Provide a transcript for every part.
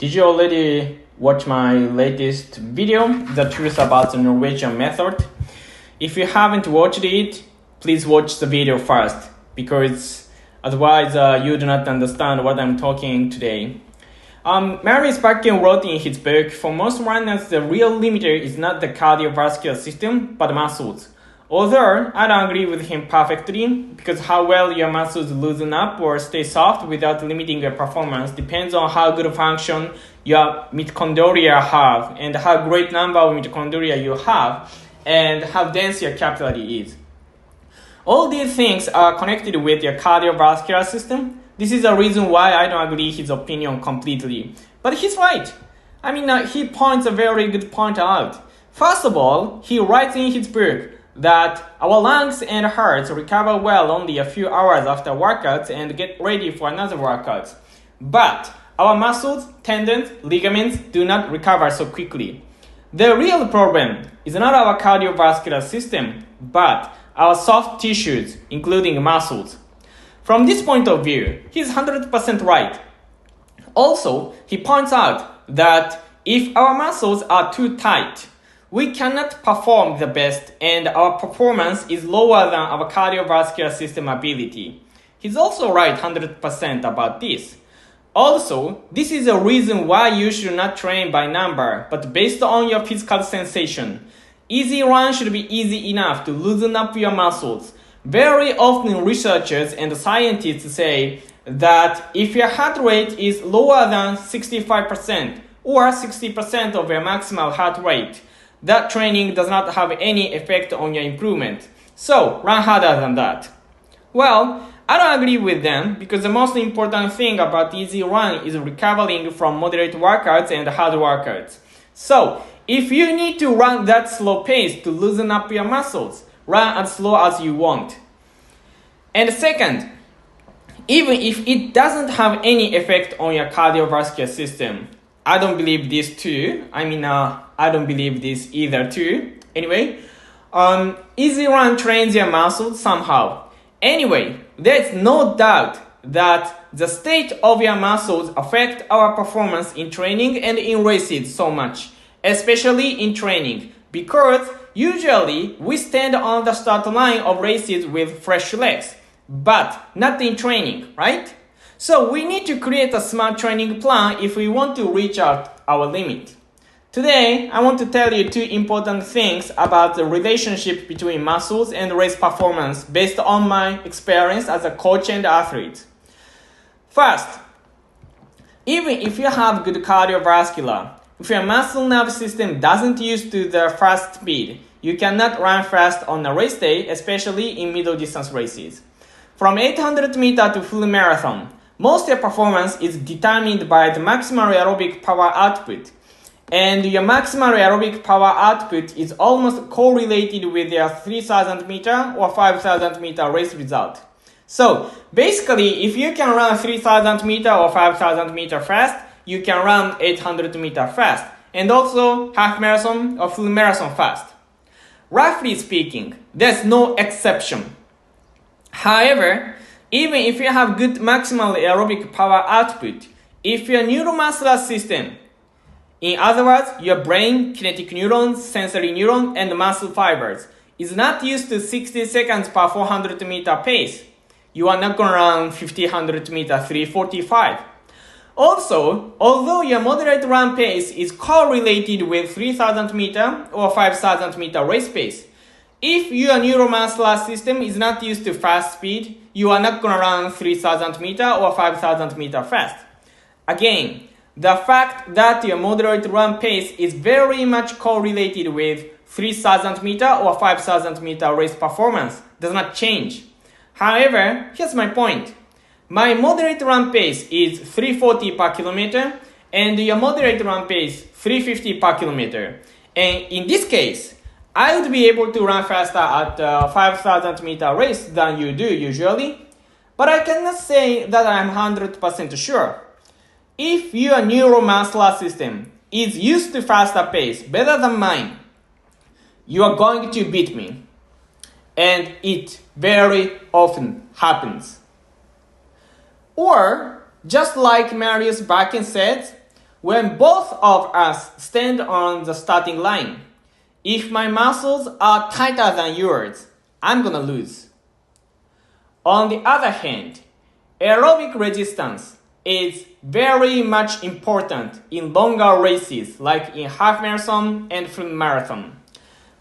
Did you already watch my latest video, The Truth About the Norwegian Method? If you haven't watched it, please watch the video first, because otherwise you do not understand what I'm talking today. Marius Bakken wrote in his book, for most runners, the real limiter is not the cardiovascular system, but muscles. Although I don't agree with him perfectly, because how well your muscles loosen up or stay soft without limiting your performance depends on how good function your mitochondria have, and how great number of mitochondria you have, and how dense your capillary is. All these things are connected with your cardiovascular system. This is the reason why I don't agree his opinion completely. But he's right. He points a very good point out. First of all, he writes in his book that our lungs and hearts recover well only a few hours after workouts and get ready for another workout. But our muscles, tendons, ligaments do not recover so quickly. The real problem is not our cardiovascular system, but our soft tissues, including muscles. From this point of view, he's 100% right. Also, he points out that if our muscles are too tight, we cannot perform the best, and our performance is lower than our cardiovascular system ability. He's also right 100% about this. Also, this is a reason why you should not train by number, but based on your physical sensation. Easy run should be easy enough to loosen up your muscles. Very often researchers and scientists say that if your heart rate is lower than 65% or 60% of your maximal heart rate, that training does not have any effect on your improvement. So, run harder than that. Well, I don't agree with them, because the most important thing about easy run is recovering from moderate workouts and hard workouts. So, if you need to run that slow pace to loosen up your muscles, run as slow as you want. And second, even if it doesn't have any effect on your cardiovascular system, I don't believe this too. I don't believe this either too. Anyway, easy run trains your muscles somehow. Anyway, there's no doubt that the state of your muscles affect our performance in training and in races so much, especially in training, because usually we stand on the start line of races with fresh legs, but not in training, right? So we need to create a smart training plan if we want to reach our limit. Today, I want to tell you two important things about the relationship between muscles and race performance based on my experience as a coach and athlete. First, even if you have good cardiovascular, if your muscle nerve system doesn't use to the fast speed, you cannot run fast on a race day, especially in middle distance races. From 800 meter to full marathon, most of your performance is determined by the maximal aerobic power output. And your maximal aerobic power output is almost correlated with your 3,000 meter or 5,000 meter race result. So basically, if you can run 3,000 meter or 5,000 meter fast, you can run 800 meter fast, and also half marathon or full marathon fast. Roughly speaking, there's no exception. However, even if you have good maximal aerobic power output, if your neuromuscular system, in other words, your brain, kinetic neurons, sensory neurons, and muscle fibers, is not used to 60 seconds per 400 meter pace, you are not going to run 1500 meter 345. Also, although your moderate run pace is correlated with 3000 meter or 5000 meter race pace, if your neuromuscular system is not used to fast speed, you are not going to run 3000 meter or 5000 meter fast. Again, the fact that your moderate run pace is very much correlated with 3000 meter or 5000 meter race performance does not change. However, here's my point. My moderate run pace is 340 per kilometer, and your moderate run pace 350 per kilometer. And in this case, I would be able to run faster at 5,000 meter race than you do usually, but I cannot say that I'm 100% sure. If your neuromuscular system is used to faster pace better than mine, you are going to beat me. And it very often happens. Or, just like Marius Bakken said, when both of us stand on the starting line. If my muscles are tighter than yours, I'm gonna lose. On the other hand, aerobic resistance is very much important in longer races like in half marathon and full marathon.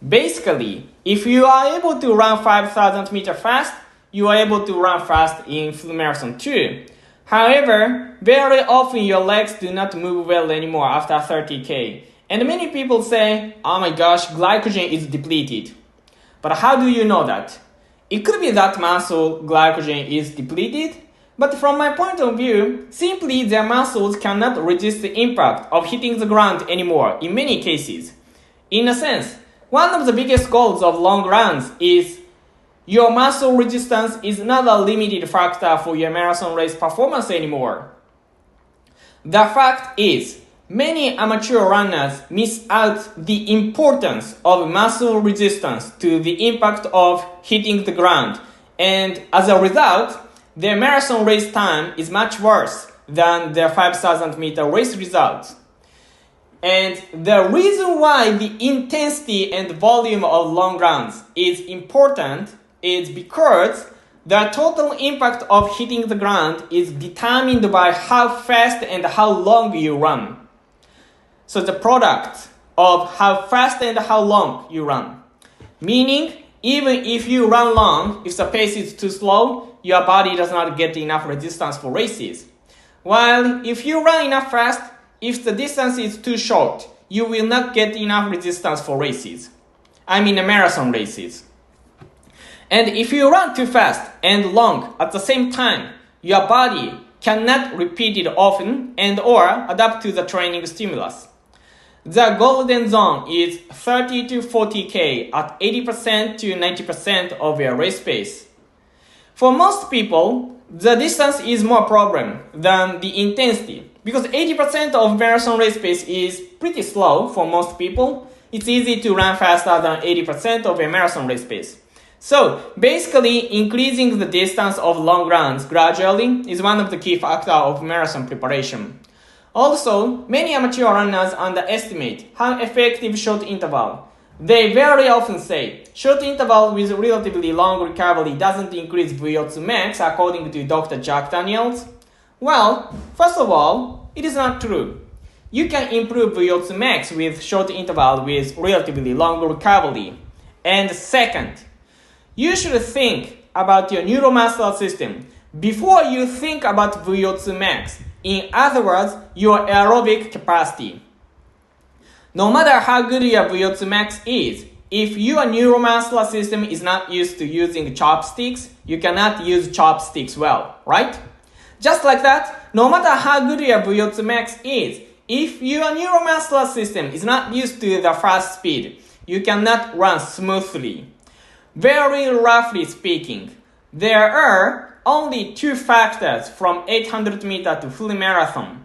Basically, if you are able to run 5,000 meters fast, you are able to run fast in full marathon too. However, very often your legs do not move well anymore after 30k. And many people say, oh my gosh, glycogen is depleted. But how do you know that? It could be that muscle glycogen is depleted, but from my point of view, simply their muscles cannot resist the impact of hitting the ground anymore in many cases. In a sense, one of the biggest goals of long runs is your muscle resistance is not a limited factor for your marathon race performance anymore. The fact is, many amateur runners miss out the importance of muscle resistance to the impact of hitting the ground, and as a result, their marathon race time is much worse than their 5,000 meter race results. And the reason why the intensity and volume of long runs is important is because the total impact of hitting the ground is determined by how fast and how long you run. So the product of how fast and how long you run. Meaning, even if you run long, if the pace is too slow, your body does not get enough resistance for races. While if you run enough fast, if the distance is too short, you will not get enough resistance for races. I mean marathon races. And if you run too fast and long at the same time, your body cannot repeat it often and or adapt to the training stimulus. The golden zone is 30 to 40k at 80% to 90% of your race pace. For most people, the distance is more problem than the intensity because 80% of marathon race pace is pretty slow for most people. It's easy to run faster than 80% of a marathon race pace. So basically, increasing the distance of long runs gradually is one of the key factors of marathon preparation. Also, many amateur runners underestimate how effective short interval. They very often say, short interval with relatively long recovery doesn't increase VO2 max according to Dr. Jack Daniels. Well, first of all, it is not true. You can improve VO2 max with short interval with relatively long recovery. And second, you should think about your neuromuscular system before you think about VO2 max. In other words, your aerobic capacity. No matter how good your VO2 max is, if your neuromuscular system is not used to using chopsticks, you cannot use chopsticks well, right? Just like that, no matter how good your VO2 max is, if your neuromuscular system is not used to the fast speed, you cannot run smoothly. Very roughly speaking, there are only two factors from 800 meter to full marathon.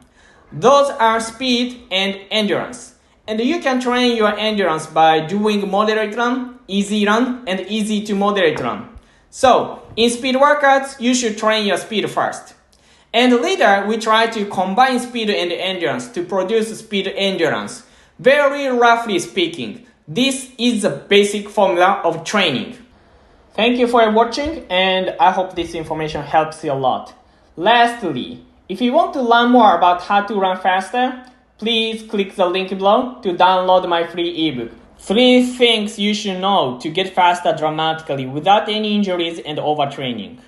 Those are speed and endurance. And you can train your endurance by doing moderate run, easy run, and easy to moderate run. So, in speed workouts, you should train your speed first. And later, we try to combine speed and endurance to produce speed endurance. Very roughly speaking, this is the basic formula of training. Thank you for watching, and I hope this information helps you a lot. Lastly, if you want to learn more about how to run faster, please click the link below to download my free ebook. 3 things you should know to get faster dramatically without any injuries and overtraining.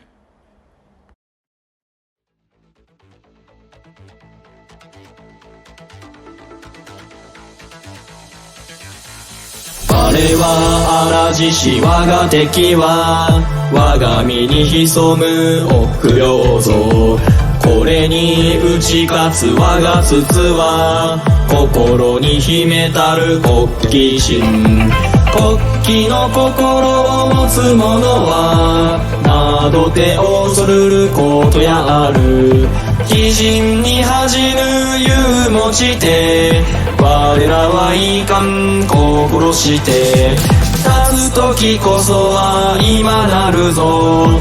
我は嵐し我が敵は我が身に潜む臆病ぞこれに打ち勝つ我が筒は心に秘めたる国旗心国旗の心を持つ者はなどて恐るることやある鬼人に恥じぬ勇持ちて我らはいかん心して立つ時こそは今なるぞ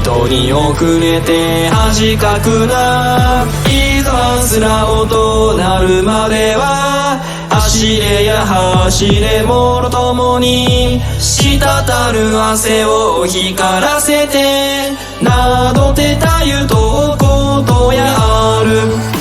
人に遅れて恥かくな。いざまつらおとなるまでは走れや走れもろともに、滴る汗を光らせてなどてたゆとことやある。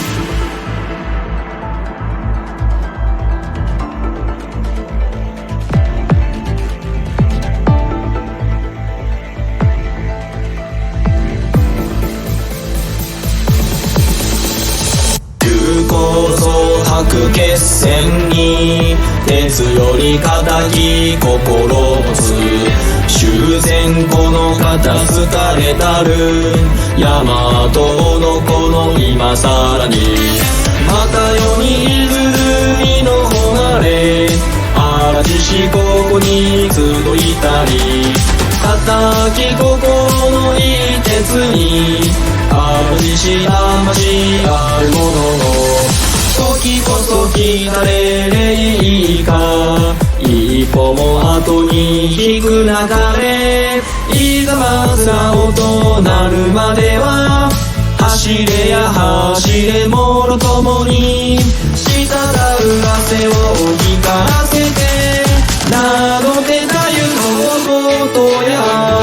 白血戦に鉄より固き心持つ。修繕この肩すかれたる大和のこの今さらに。また世に泉の誉れ嵐しここに集いたり。固き心のいい鉄に嵐し魂あるものの、時こそ来たれれいいか。一歩も後に引くなかれ。いざまつらおとなるまでは走れや走れもろともに、滴る汗を光らせてなどてたゆのことや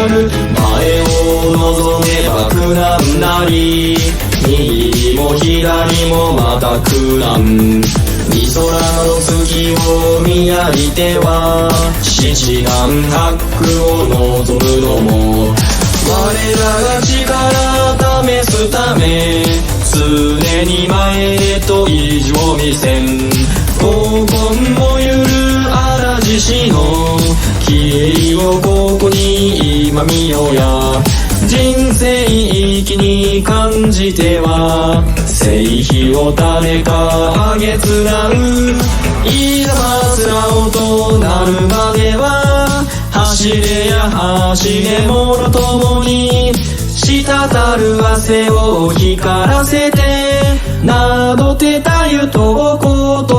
る。前を望めば苦難なり、右も左もまた苦難。み空の月を見上げては七難八苦を望むのも、我らが力試すため常に前へと意地を見せん。闘魂もゆる嵐しの霧をここに今見ようや。人生意気に感じては聖碑を誰かあげつらう。いざまつらおとなるまでは走れや走れもろともに、滴る汗を光らせてなどてたゆとこと